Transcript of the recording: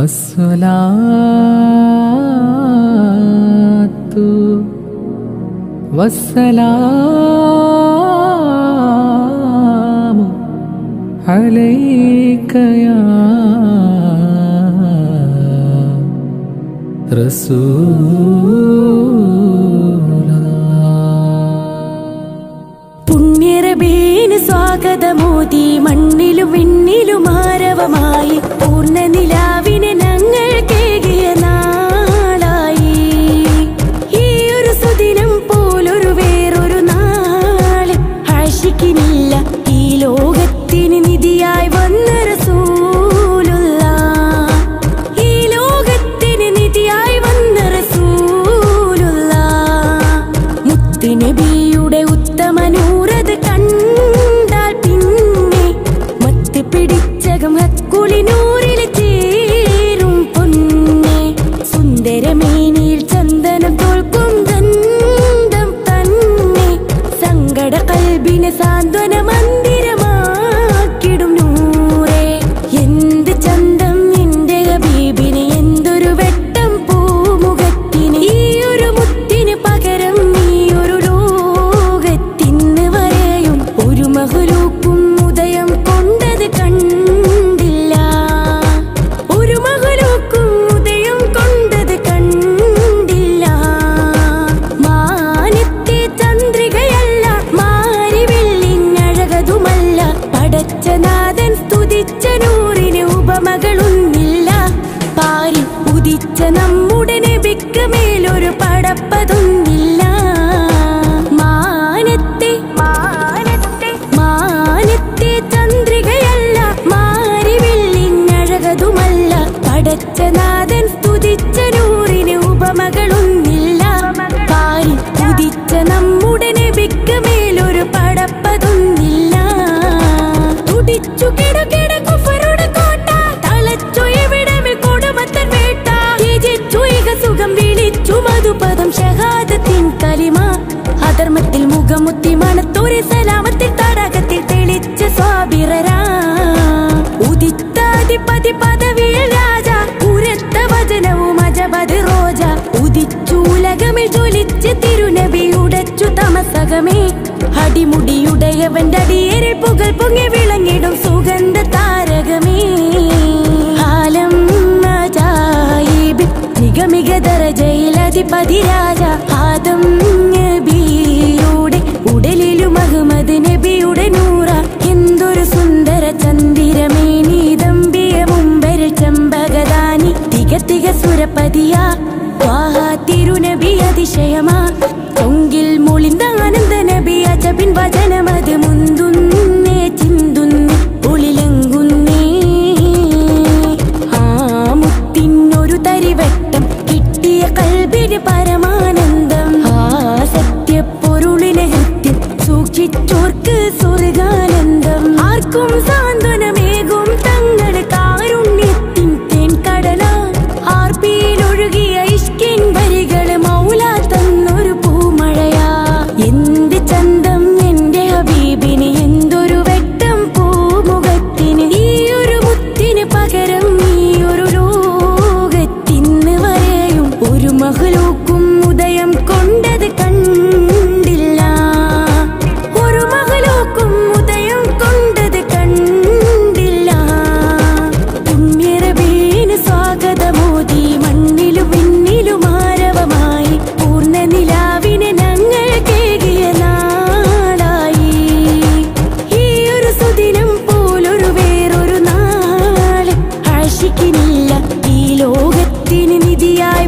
അസ്സലാത്തു വസ്സലാമു അലൈക യാ റസൂലല്ലാഹ്. പുണ്യറബീന് സ്വാഗതമോദി മണ്ണിലും വിണ്ണിലും ആരവമായി പൂർണ്ണ നിലാവിനെ ഞങ്ങൾ കേകിയ നാളായി. ഈ ഒരു സുദിനം പോലൊരു വേറൊരു നാള് ആശിക്കിനില്ല. ഈ ലോകത്തിന് നിധിയായി വന്ന റസൂലുള്ളാഹ്, ഈ ലോകത്തിന് നിധിയായി വന്ന റസൂലുള്ളാഹ്. മുത്ത് നബിയുടെ ഉത്തമനൂറത് കണ്ടാൽ പിന്നെ മത്ത് പിടിച്ചകം ഹക്കുളിനൂറിൽ ചേരും പൊന്നെ. സുന്ദരമേനിയിൽ ചന്ദനം തോൽക്കും ഗന്ധം തന്നെ സങ്കട കൽബിനെ സാന്ത്വന മന്ദിരമാക്കിടും നൂറേ. എന്ത് ചന്തം എന്റെ ഹബീബിന്, എന്തൊരു വെട്ടം പൂമുഖത്തിന്. ഈ ഒരു മുത്തിന് പകരം ഈ ഒരു ലോകത്തിന്ന് വരെയും ഒരു മഹ്ലൂക്കും ഉദയം കൊണ്ടത് കണ്ടില്ല. ഒരു മഹ്ലൂക്കും ഉദയം കൊണ്ടത് കണ്ടില്ല. മാനത്തെ ചന്ദ്രികയല്ല, മാരിവെള്ളിനഴകതുമല്ല, പടച്ചനാഥൻ സ്തുതിച്ച നൂറിന് ഉപമകളൊന്നില്ല. പാരി ഉദിച്ച നമ്മുടെ നബിക്ക് മേലൊരു പടപ്പതൊന്നില്ല. മാനത്തെ ചന്ദ്രികയല്ല, മാരിവെള്ളിനഴകതുമല്ല, പടച്ചനാഥൻ സ്തുതിച്ച നൂറിന് ഉപമകളൊന്നില്ല. പാരി ഉദിച്ച നമ്മുടെ നബിക്ക് മേലൊരു പടപ്പതൊന്നില്ല. തുടിച്ചു കിടകിട കുഫറുടെ കോട്ട, തളച്ചു എവിടമിൽ കൊടുമത്തൻ വേട്ട. ത്യജിച്ചു ഇക സുഖം വിളിച്ചു മധുപദം ഷഹാദത്തിൻ കലിമ. അധർമ്മത്തിൽ മുഖമുത്തി മണത്തോരെ സലാമത്തിൽ തടാകത്തിൽ തെളിച്ച സ്വാബിറരാ. ഉദിത്താധിപതി പദവിയിൽ രാജ, ഉരത്ത വചനവും അജബത് റോജ. ഉദിച്ചു ഉലകമിൽ ജ്വലിച്ച് തിരുനബി ഉടച്ചു തമസകമേ. അടിമുടിയുടയവന്റെ അടിയേറിൽ പുകൾ പൊങ്ങി വിളങ്ങിടും സുഗന്ധ താരകമേ. ആലം അജായിബ് നിഗമിക ദരജയിൽ അധിപതി രാജ. ആദം നബിയുടെ ഉടലിലും അഹ്മദ് നബിയുടെ നൂറ. എന്തൊരു സുന്ദര ചന്ദിരമേനി ദമ്പിയ മുമ്പരിൽ ചെമ്പകദാനി. തിക സുരപതിയാ ത്വാഹ തിരുനബി അതിശയമാ. ചൊങ്കിൽ മൊളിന്ത ആനന്ദ നബി അജബിൻ വചനമത് മുന്തുന്നേ ചിന്തുന്നേ ഒളിലങ്കുന്നേ. ആ മുത്തിനൊരു തരിവട്ടം കിട്ടിയ കൽബിന് പരമാനന്ദം. ആ സത്യപ്പൊരുളിനെ ഹൃത്യം സൂക്ഷിച്ചോർക്ക് സ്വർഗാനന്ദം. ആർക്കും സാന്ത്വനമേകും തങ്ങളുടെ കാരുണ്യത്തിൻ തേൻകടല. ആർപ്പിയിലൊഴുകിയ ഇഷ്കിൻ വരികള് മൗല തന്നൊരു പൂമഴയാ. എന്ത് ചന്തം എന്റെ ഹബീബിന്, എന്തൊരു വെട്ടം പൂമുഖത്തിന്. ഈ ഒരു മുത്തിന് പകരം ഈ ഒരു ലോകത്തിന്ന് വരെയും ഒരു മഹ്ലൂക്കും ഉദയം കൊണ്ടത് കണ്ടില്ല. ഒരു മഹ്ലൂക്കും ഉദയം കൊണ്ടത് കണ്ടില്ല. പുണ്യറബീന് സ്വാഗതമോദി മണ്ണിലും വിണ്ണിലും ആരവമായി പൂർണ്ണ നിലാവിനെ ഞങ്ങൾ കേകിയ നാളായി. ഈ ഒരു സുദിനം പോലൊരു വേറൊരു നാള് ആശിക്കിനില്ല. ഈ ലോകത്തിന് നിധിയായി